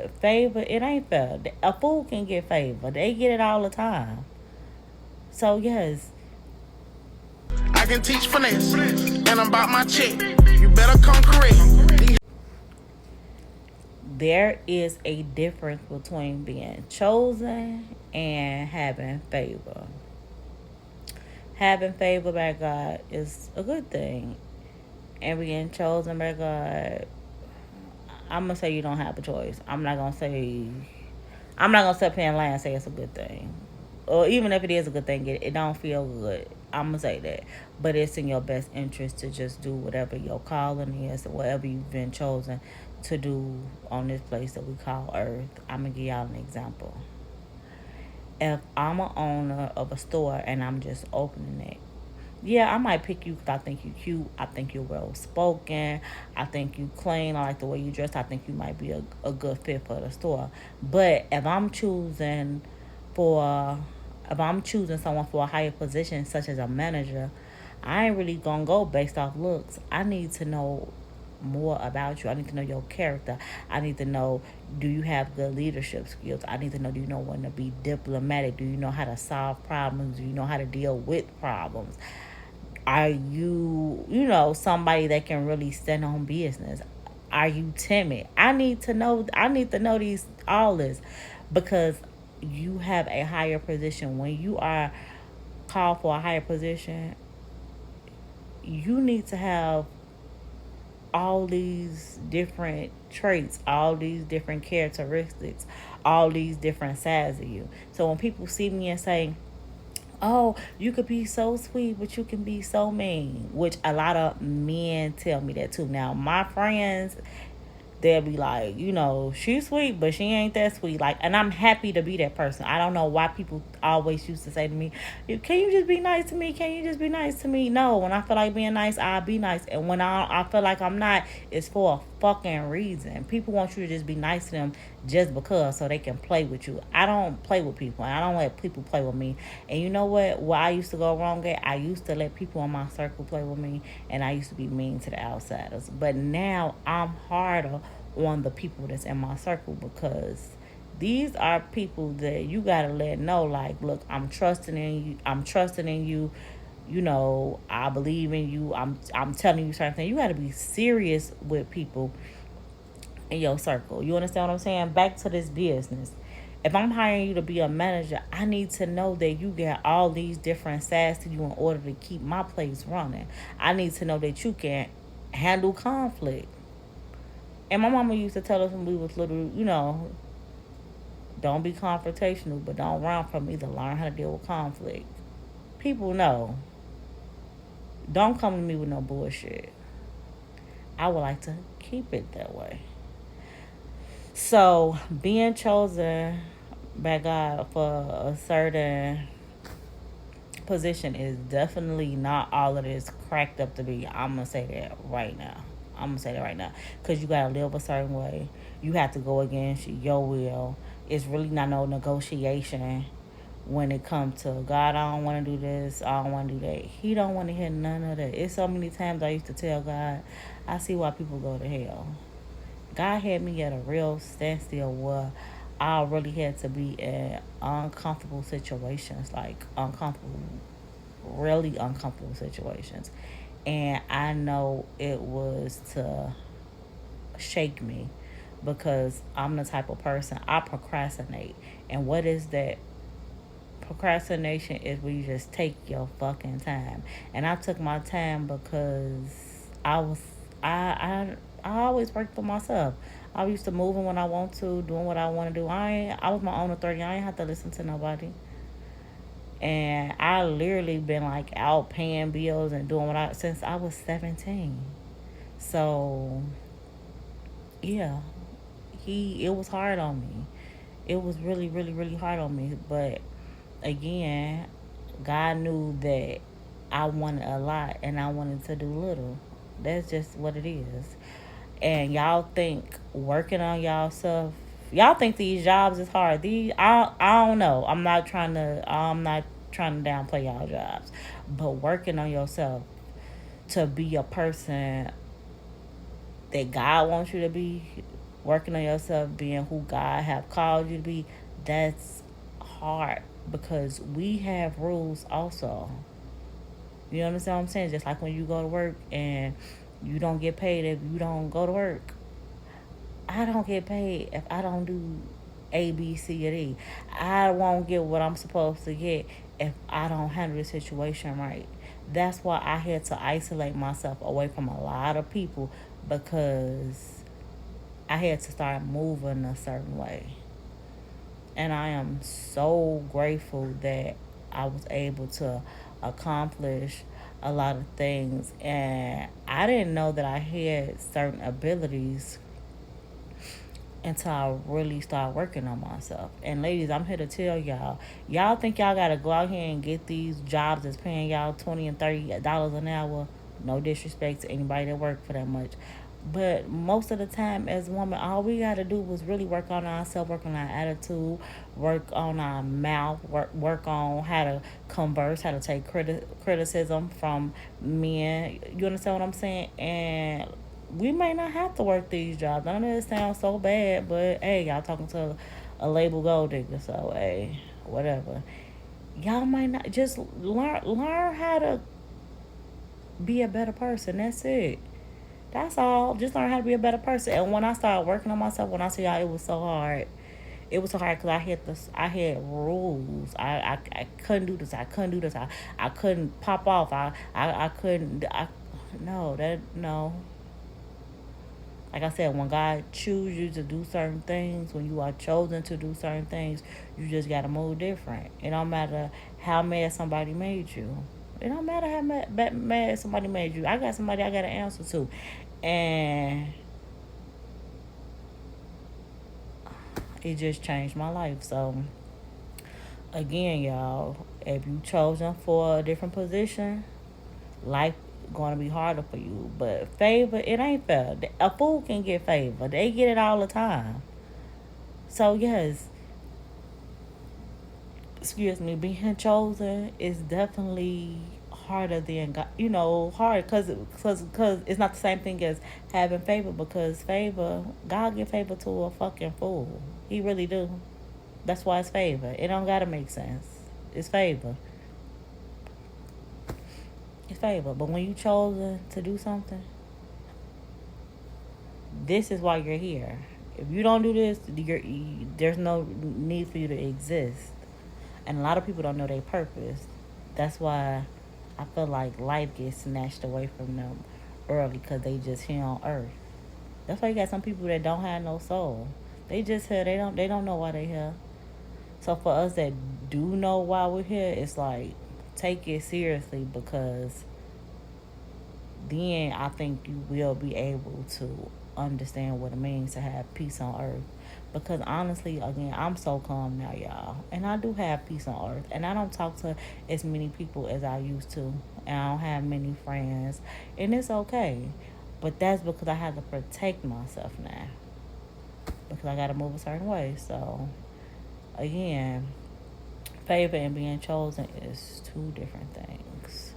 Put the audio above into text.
But favor, it ain't fair. A fool can get favor. They get it all the time. So yes, I can teach finesse, and I'm about my check. You better come correct. there is a difference between being chosen and having favor. Having favor by God is a good thing, and being chosen by God, I'm gonna say you don't have a choice. I'm not gonna sit here and lie and say it's a good thing, or even if it is a good thing, it don't feel good. I'm gonna say that, but it's in your best interest to just do whatever your calling is, or whatever you've been chosen to do on this place that we call Earth. I'm gonna give y'all an example. If I'm a owner of a store and I'm just opening it, yeah, I might pick you because I think you cute. I think you're well spoken. I think you clean. I like the way you dress. I think you might be a good fit for the store. But for, if I'm choosing someone for a higher position, such as a manager, I ain't really gonna go based off looks. I need to know more about you. I need to know your character. I need to know, do you have good leadership skills? I need to know, do you know when to be diplomatic? Do you know how to solve problems? Do you know how to deal with problems? Are you, somebody that can really stand on business? Are you timid? I need to know these all this because you have a higher position. When you are called for a higher position, you need to have all these different traits, all these different characteristics, all these different sides of you. So when people see me and say, oh, you could be so sweet, but you can be so mean, which a lot of men tell me that too. Now, my friends, they'll be like, she's sweet, but she ain't that sweet. Like, and I'm happy to be that person. I don't know why people always used to say to me, can you just be nice to me? Can you just be nice to me? No, when I feel like being nice, I'll be nice. And when I feel like I'm not, it's for a fucking reason. People want you to just be nice to them just because so they can play with you. I don't play with people, and I don't let people play with me. And you know what? Where I used to go wrong at, I used to let people in my circle play with me, and I used to be mean to the outsiders. But now I'm harder on the people that's in my circle because these are people that you gotta let know, like, look, I'm trusting in you. I'm trusting in you. I believe in you. I'm telling you certain things. You gotta be serious with people in your circle. You understand what I'm saying? Back to this business. If I'm hiring you to be a manager, I need to know that you got all these different sides to you in order to keep my place running. I need to know that you can handle conflict. And my mama used to tell us when we was little, don't be confrontational, but don't run from either. Learn how to deal with conflict. People know. Don't come to me with no bullshit. I would like to keep it that way. So being chosen by God for a certain position is definitely not all it is cracked up to be. I'm gonna say that right now. I'm gonna say that right now because you gotta live a certain way. You have to go against your will. It's really not no negotiation when it comes to God. I don't want to do this. I don't want to do that. He don't want to hear none of that. It's so many times I used to tell God, I see why people go to hell. God had me at a real standstill where I really had to be in uncomfortable situations, like uncomfortable, really uncomfortable situations. And I know it was to shake me because I'm the type of person, I procrastinate. And what is that? Procrastination is where you just take your fucking time. And I took my time because I always worked for myself. I used to moving when I want to, doing what I want to do. I was my own authority. I ain't have to listen to nobody. And I literally been like out paying bills and doing what I since I was 17. So yeah, it was hard on me. It was really, really, really hard on me. But again, God knew that I wanted a lot and I wanted to do little. That's just what it is. And y'all think working on y'all stuff, y'all think these jobs is hard. I don't know. I'm not trying to downplay y'all jobs. But working on yourself to be a person that God wants you to be, working on yourself, being who God have called you to be, that's hard because we have rules also. You understand what I'm saying? Just like when you go to work and you don't get paid if you don't go to work. I don't get paid if I don't do A, B, C, or D. I won't get what I'm supposed to get if I don't handle the situation right. That's why I had to isolate myself away from a lot of people because I had to start moving a certain way. And I am so grateful that I was able to accomplish a lot of things. And I didn't know that I had certain abilities until I really start working on myself. And ladies, I'm here to tell y'all, y'all think y'all gotta go out here and get these jobs that's paying y'all $20 and $30 an hour. No disrespect to anybody that work for that much. But most of the time as women, all we gotta do was really work on ourselves, work on our attitude, work on our mouth, work on how to converse, how to take criticism from men. You understand what I'm saying? And we may not have to work these jobs. I know it sounds so bad, but hey, y'all talking to a label gold digger, so hey, whatever. Y'all might not just learn how to be a better person. That's it. That's all. Just learn how to be a better person. And when I started working on myself, when I say y'all, it was so hard. It was so hard because I had rules. I couldn't do this. I couldn't do this. I couldn't pop off. I couldn't. No, that no. Like I said, when God chooses you to do certain things, when you are chosen to do certain things, you just gotta move different. It don't matter how mad somebody made you. It don't matter how mad somebody made you. I got somebody I got to answer to, and it just changed my life. So again, y'all, if you chosen for a different position, life going to be harder for you. But favor, it ain't fair. A fool can get favor. They get it all the time. So yes, excuse me, being chosen is definitely harder than hard because it's not the same thing as having favor because favor God give favor to a fucking fool. He really do. That's why it's favor. It don't gotta make sense. It's favor. It's favor. But when you chosen to do something, this is why you're here. If you don't do this, there's no need for you to exist. And a lot of people don't know their purpose. That's why I feel like life gets snatched away from them early because they just here on earth. That's why you got some people that don't have no soul. They just here. They don't know why they here. So for us that do know why we're here, it's like take it seriously because then I think you will be able to understand what it means to have peace on earth. Because honestly, again, I'm so calm now, y'all. And I do have peace on earth. And I don't talk to as many people as I used to. And I don't have many friends. And it's okay. But that's because I have to protect myself now. Because I got to move a certain way. So, again, favor and being chosen is two different things.